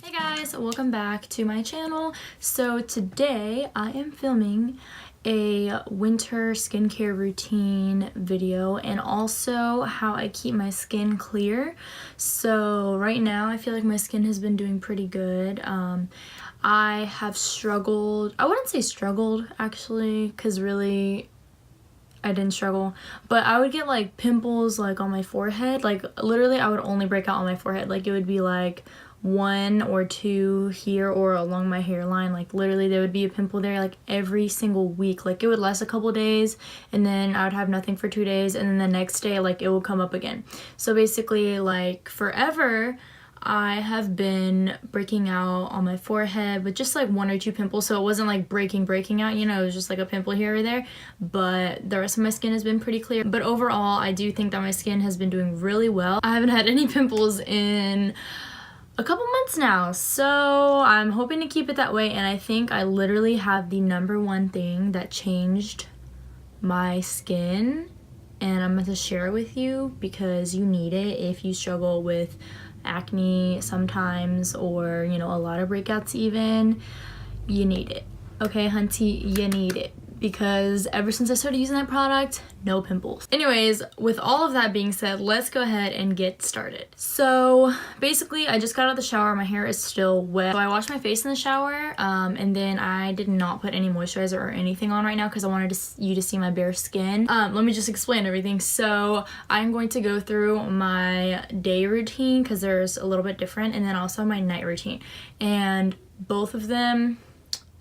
Hey guys, welcome back to my channel. So today I am filming a winter skincare routine video and also how I keep my skin clear. So right now I feel like my skin has been doing pretty good. I have struggled, I wouldn't say struggled actually, because really I didn't struggle, but I would get like pimples like on my forehead. Like literally I would only break out on my forehead. Like it would be like one or two here or along my hairline. Like literally there would be a pimple there like every single week. Like it would last a couple days and then I would have nothing for 2 days and then the next day like it would come up again. So basically like forever I have been breaking out on my forehead with just like one or two pimples. So it wasn't like breaking out, you know, it was just like a pimple here or there. But the rest of my skin has been pretty clear. But overall, I do think that my skin has been doing really well. I haven't had any pimples in a couple months now, so I'm hoping to keep it that way. And I think I literally have the #1 thing that changed my skin, and I'm going to share it with you because you need it if you struggle with acne sometimes, or you know, a lot of breakouts even. You need it, okay hunty, you need it, because ever since I started using that product, no pimples. Anyways, with all of that being said, let's go ahead and get started. So basically I just got out of the shower, my hair is still wet, so I washed my face in the shower, and then I did not put any moisturizer or anything on right now because I wanted you to see my bare skin. Let me just explain everything. So I'm going to go through my day routine because there's a little bit different, and then also my night routine, and both of them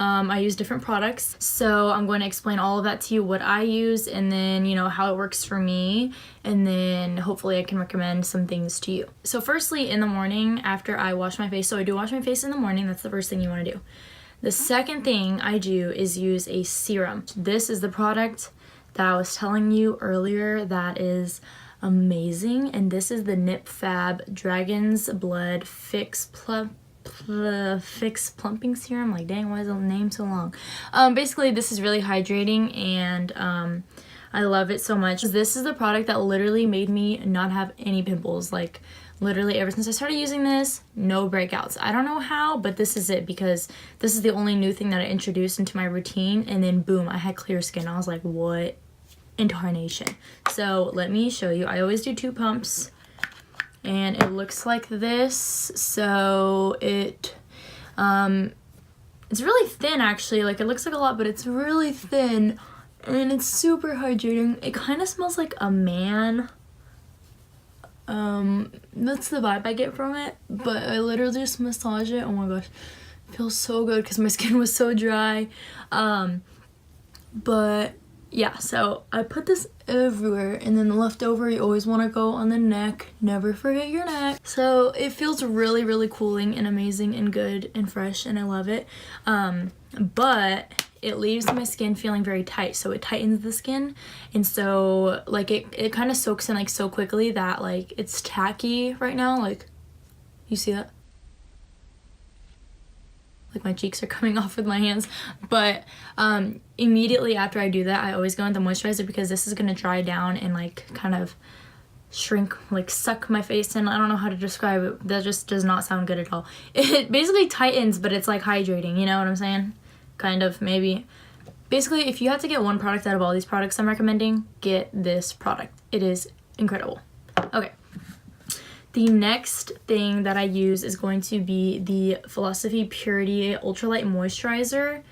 I use different products. So I'm going to explain all of that to you, what I use, and then, you know, how it works for me, and then hopefully I can recommend some things to you. So firstly, in the morning after I wash my face, so I do wash my face in the morning, that's the first thing you want to do. The second thing I do is use a serum. This is the product that I was telling you earlier that is amazing, and this is the NipFab Dragon's Blood Fix Plumping Serum. Like, dang, why is the name so long? Basically this is really hydrating, and I love it so much. This is the product that literally made me not have any pimples. Like literally ever since I started using this, no breakouts. I don't know how, but this is it, because this is the only new thing that I introduced into my routine, and then boom, I had clear skin. I was like, what in tarnation? So let me show you. I always do 2 pumps, and it looks like this. So it's really thin actually. Like it looks like a lot, but it's really thin, and it's super hydrating. It kind of smells like a man. That's the vibe I get from it, but I literally just massage it. Oh my gosh, it feels so good because my skin was so dry. But yeah, so I put this everywhere, and then the leftover, you always want to go on the neck. Never forget your neck. So it feels really, really cooling and amazing and good and fresh, and I love it. But it leaves my skin feeling very tight, so it tightens the skin, and so like it kind of soaks in like so quickly that like it's tacky right now. Like, you see that? Like my cheeks are coming off with my hands. But immediately after I do that, I always go in the moisturizer, because this is going to dry down and like kind of shrink, like suck my face in. I don't know how to describe it. That just does not sound good at all. It basically tightens, but it's like hydrating, you know what I'm saying? Kind of, maybe. Basically, if you have to get one product out of all these products I'm recommending, get this product. It is incredible. Okay. The next thing that I use is going to be the Philosophy Purity Ultralight Moisturizer.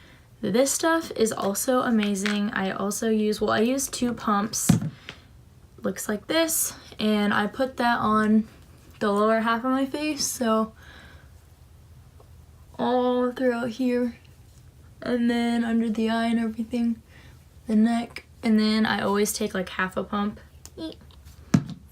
This stuff is also amazing. I also use, well, I use 2 pumps. Looks like this, and I put that on the lower half of my face, so all throughout here, and then under the eye and everything, the neck, and then I always take like half a pump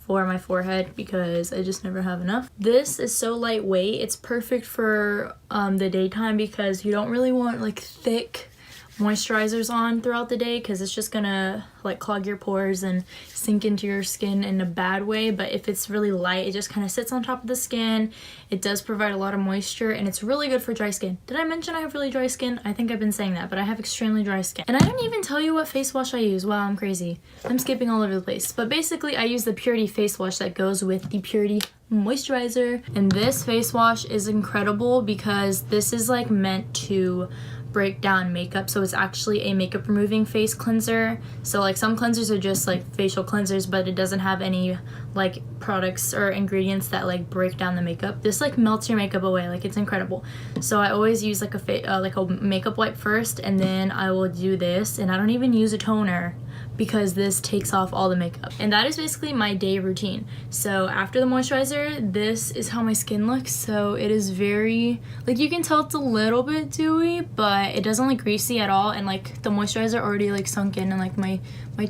for my forehead because I just never have enough. This is so lightweight. It's perfect for the daytime because you don't really want like thick moisturizers on throughout the day, because it's just gonna like clog your pores and sink into your skin in a bad way. But if it's really light, it just kind of sits on top of the skin. It does provide a lot of moisture, and it's really good for dry skin. Did I mention I have really dry skin? I think I've been saying that, but I have extremely dry skin. And I didn't even tell you what face wash I use. Wow, I'm crazy. I'm skipping all over the place. But basically I use the Purity face wash that goes with the Purity moisturizer. And this face wash is incredible because this is like meant to break down makeup. So it's actually a makeup removing face cleanser. So like some cleansers are just like facial cleansers, but it doesn't have any like products or ingredients that like break down the makeup. This like melts your makeup away. Like, it's incredible. So I always use like a makeup wipe first, and then I will do this, and I don't even use a toner because this takes off all the makeup. And that is basically my day routine. So after the moisturizer, this is how my skin looks. So it is very, like, you can tell it's a little bit dewy, but it doesn't look greasy at all. And like the moisturizer already like sunk in, and like my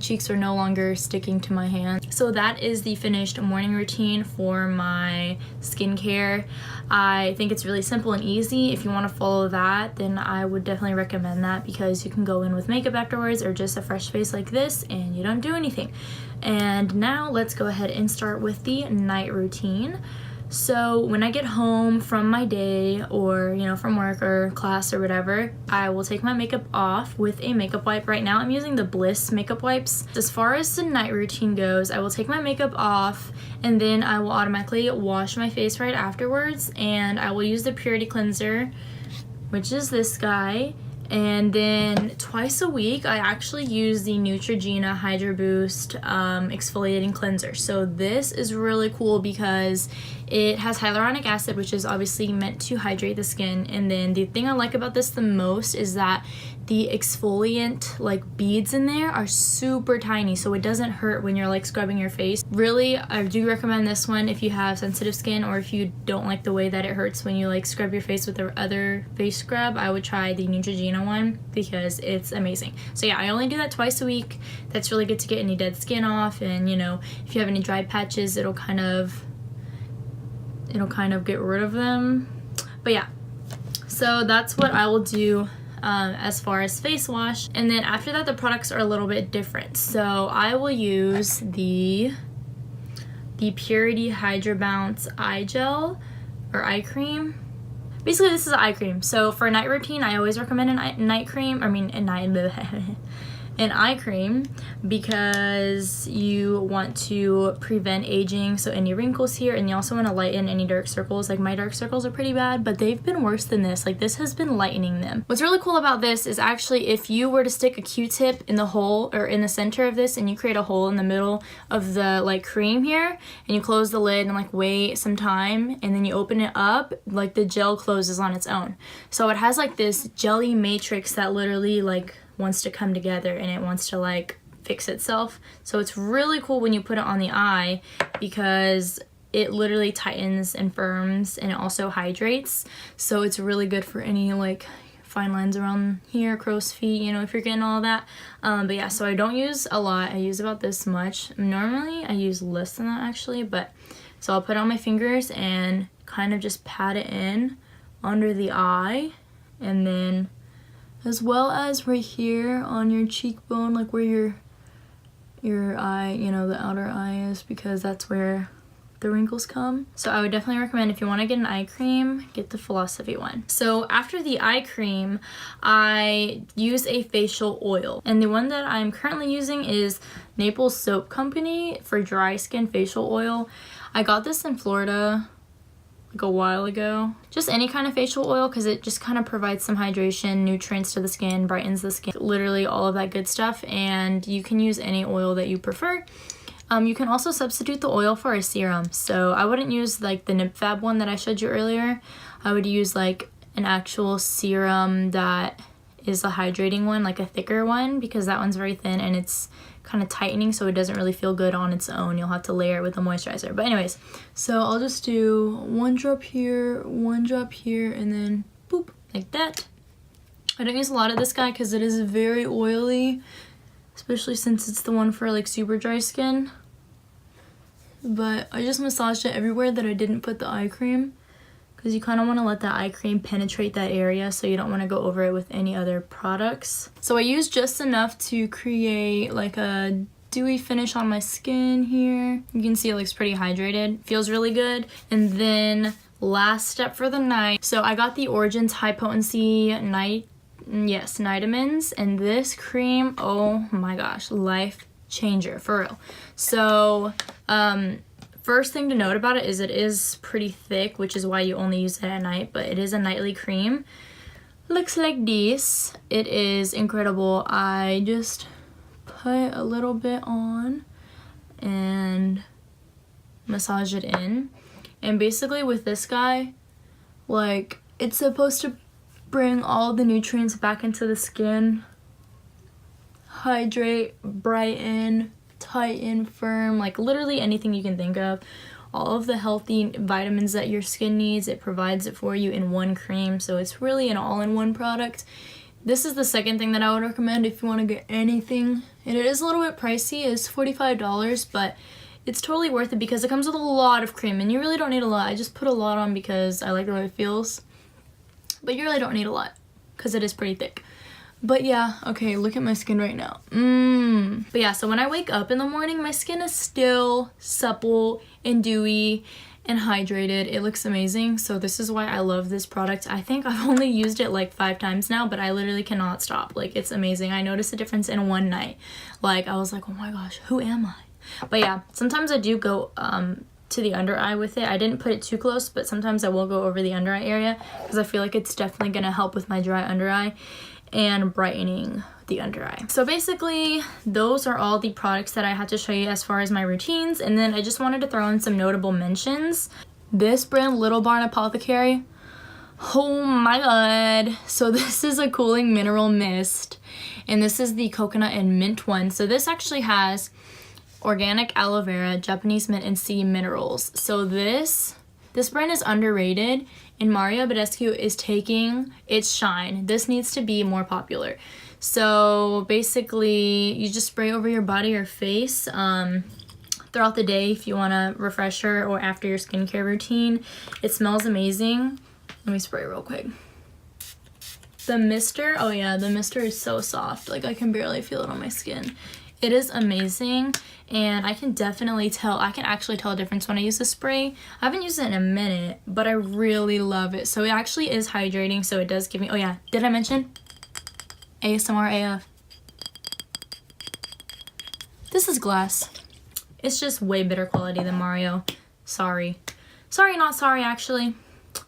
cheeks are no longer sticking to my hand. So that is the finished morning routine for my skincare. I think it's really simple and easy. If you want to follow that, then I would definitely recommend that, because you can go in with makeup afterwards or just a fresh face like this and you don't do anything. And now let's go ahead and start with the night routine. So when I get home from my day, or you know, from work or class or whatever, I will take my makeup off with a makeup wipe. Right now I'm using the Bliss makeup wipes. As far as the night routine goes, I will take my makeup off, and then I will automatically wash my face right afterwards, and I will use the Purity cleanser, which is this guy. And then twice a week I actually use the Neutrogena Hydro Boost exfoliating cleanser. So this is really cool because it has hyaluronic acid, which is obviously meant to hydrate the skin. And then the thing I like about this the most is that the exfoliant like beads in there are super tiny, so it doesn't hurt when you're like scrubbing your face. Really, I do recommend this one if you have sensitive skin, or if you don't like the way that it hurts when you like scrub your face with the other face scrub. I would try the Neutrogena one because it's amazing. So yeah, I only do that twice a week. That's really good to get any dead skin off, and you know, if you have any dry patches, it'll kind of get rid of them. But yeah, so that's what I will do as far as face wash. And then after that, the products are a little bit different. So I will use the Purity Hydro Bounce eye gel or eye cream. Basically, this is an eye cream. So for a night routine, I always recommend an eye cream, because you want to prevent aging, so any wrinkles here, and you also want to lighten any dark circles. Like, my dark circles are pretty bad, but they've been worse than this. Like, this has been lightening them. What's really cool about this is actually if you were to stick a Q-tip in the hole or in the center of this, and you create a hole in the middle of the like cream here, and you close the lid and like wait some time, and then you open it up, like the gel closes on its own. So it has like this jelly matrix that literally like wants to come together, and it wants to like fix itself. So it's really cool when you put it on the eye, because it literally tightens and firms, and it also hydrates. So it's really good for any like fine lines around here, crow's feet, you know, if you're getting all that. But yeah, so I don't use a lot. I use about this much. Normally I use less than that actually, but so I'll put it on my fingers and kind of just pat it in under the eye, and then as well as right here on your cheekbone, like where your eye, you know, the outer eye is, because that's where the wrinkles come. So I would definitely recommend, if you want to get an eye cream, get the Philosophy one. So after the eye cream, I use a facial oil, and the one that I'm currently using is Naples Soap Company for dry skin facial oil. I got this in Florida like a while ago. Just any kind of facial oil, because it just kind of provides some hydration, nutrients to the skin, brightens the skin, literally all of that good stuff. And you can use any oil that you prefer. You can also substitute the oil for a serum. So I wouldn't use like the Nip Fab one that I showed you earlier. I would use like an actual serum that is a hydrating one, like a thicker one, because that one's very thin and it's kind of tightening, so it doesn't really feel good on its own. You'll have to layer it with a moisturizer. But anyways, so I'll just do one drop here, and then boop, like that. I don't use a lot of this guy because it is very oily, especially since it's the one for like super dry skin. But I just massaged it everywhere that I didn't put the eye cream, because you kind of want to let that eye cream penetrate that area, so you don't want to go over it with any other products. So I use just enough to create like a dewy finish on my skin here. You can see it looks pretty hydrated. Feels really good. And then last step for the night. So I got the Origins High Potency nightamins, and this cream, oh my gosh, life changer for real. So first thing to note about it is it is pretty thick, which is why you only use it at night, but it is a nightly cream. Looks like this. It is incredible. I just put a little bit on and massage it in. And basically with this guy, like, it's supposed to bring all the nutrients back into the skin, hydrate, brighten, tighten, firm, like literally anything you can think of. All of the healthy vitamins that your skin needs, it provides it for you in one cream. So it's really an all-in-one product. This is the second thing that I would recommend if you want to get anything. And it is a little bit pricey. It's $45, but it's totally worth it because it comes with a lot of cream, and you really don't need a lot. I just put a lot on because I like the way it feels. But you really don't need a lot because it is pretty thick. But yeah, okay, look at my skin right now. But yeah, so when I wake up in the morning, my skin is still supple and dewy and hydrated. It looks amazing. So this is why I love this product. I think I've only used it like 5 times now, but I literally cannot stop. Like, it's amazing. I noticed a difference in one night. Like, I was like, oh my gosh, who am I? But yeah, sometimes I do go to the under eye with it. I didn't put it too close, but sometimes I will go over the under eye area because I feel like it's definitely going to help with my dry under eye and brightening the under eye. So basically, those are all the products that I had to show you as far as my routines. And then I just wanted to throw in some notable mentions. This brand, Little Barn Apothecary. Oh my god. So this is a cooling mineral mist. And this is the coconut and mint one. So this actually has organic aloe vera, Japanese mint, and sea minerals. So this brand is underrated, and Mario Badescu is taking its shine. This needs to be more popular. So basically, you just spray over your body or face throughout the day if you want a refresher or after your skincare routine. It smells amazing. Let me spray real quick. The mister, oh yeah, the mister is so soft. Like, I can barely feel it on my skin. It is amazing, and I can definitely tell, I can actually tell a difference when I use the spray. I haven't used it in a minute, but I really love it. So it actually is hydrating, so it does give me, oh yeah, did I mention ASMR AF? This is glass. It's just way better quality than Mario. Sorry. Sorry, not sorry, actually.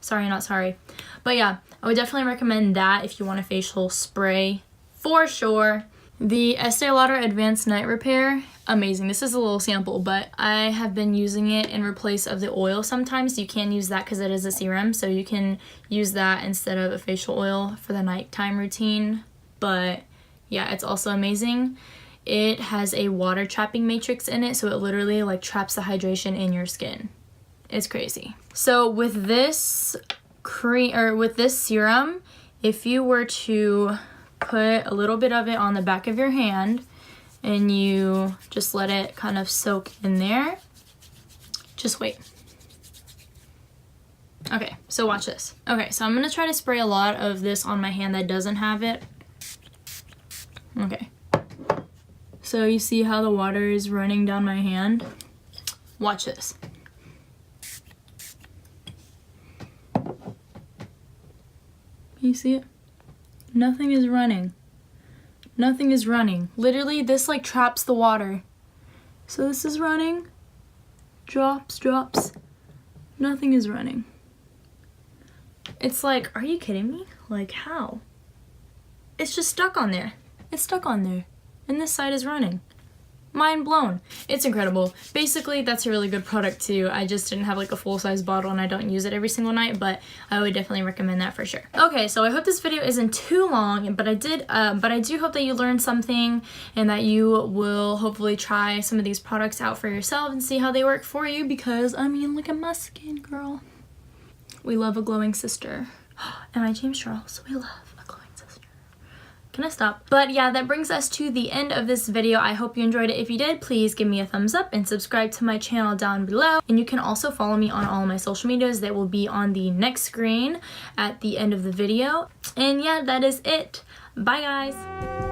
Sorry, not sorry. But yeah, I would definitely recommend that if you want a facial spray, for sure. The Estee Lauder Advanced Night Repair, amazing. This is a little sample, but I have been using it in replace of the oil sometimes. You can use that because it is a serum, so you can use that instead of a facial oil for the nighttime routine. But yeah, it's also amazing. It has a water trapping matrix in it, so it literally like traps the hydration in your skin. It's crazy. So with this cream, or with this serum, if you were to put a little bit of it on the back of your hand and you just let it kind of soak in there, just wait. Okay, so watch this. Okay, so I'm gonna try to spray a lot of this on my hand that doesn't have it. Okay, so you see how the water is running down my hand? Watch this. You see it? Nothing is running. Nothing is running. Literally, this like traps the water. So this is running. Drops, drops. Nothing is running. It's like, are you kidding me? Like, how? It's just stuck on there. It's stuck on there. And this side is running. Mind blown. It's incredible. Basically, that's a really good product too. I just didn't have like a full-size bottle and I don't use it every single night, but I would definitely recommend that for sure. Okay, so I hope this video isn't too long, but I do hope that you learned something and that you will hopefully try some of these products out for yourself and see how they work for you, because I mean, look at my skin, girl. We love a glowing sister. And my James Charles, we love a glowing sister. Can I stop? But yeah, that brings us to the end of this video. I hope you enjoyed it. If you did, please give me a thumbs up and subscribe to my channel down below. And you can also follow me on all my social medias that will be on the next screen at the end of the video. And yeah, that is it. Bye guys!